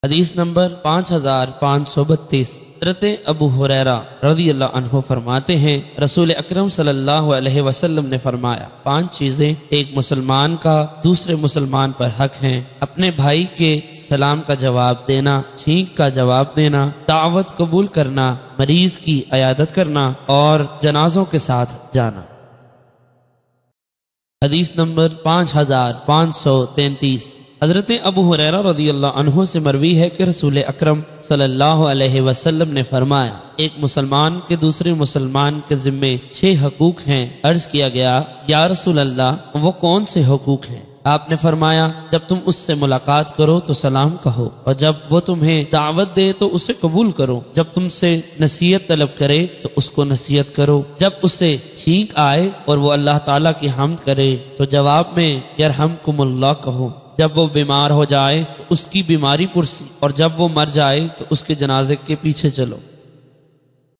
حدیث نمبر 5532۔ حضرت ابو ہریرہ رضی اللہ عنہ فرماتے ہیں رسول اکرم صلی اللہ علیہ وسلم نے فرمایا 5 چیزیں ایک مسلمان کا دوسرے مسلمان پر حق ہیں: اپنے بھائی کے سلام کا جواب دینا، چھینک کا جواب دینا، دعوت قبول کرنا، مریض کی عیادت کرنا اور جنازوں کے ساتھ جانا۔ حدیث نمبر 5533۔ حضرت ابو ہریرہ رضی اللہ عنہ سے مروی ہے کہ رسول اکرم صلی اللہ علیہ وسلم نے فرمایا ایک مسلمان کے دوسرے مسلمان کے ذمے 6 حقوق ہیں۔ عرض کیا گیا یا رسول اللہ وہ کون سے حقوق ہیں؟ آپ نے فرمایا جب تم اس سے ملاقات کرو تو سلام کہو، اور جب وہ تمہیں دعوت دے تو اسے قبول کرو، جب تم سے نصیحت طلب کرے تو اس کو نصیحت کرو، جب اسے چھینک آئے اور وہ اللہ تعالیٰ کی حمد کرے تو جواب میں یرحمکم اللہ کہو، جب وہ بیمار ہو جائے تو اس کی بیماری پرسی، اور جب وہ مر جائے تو اس کے جنازے کے پیچھے چلو۔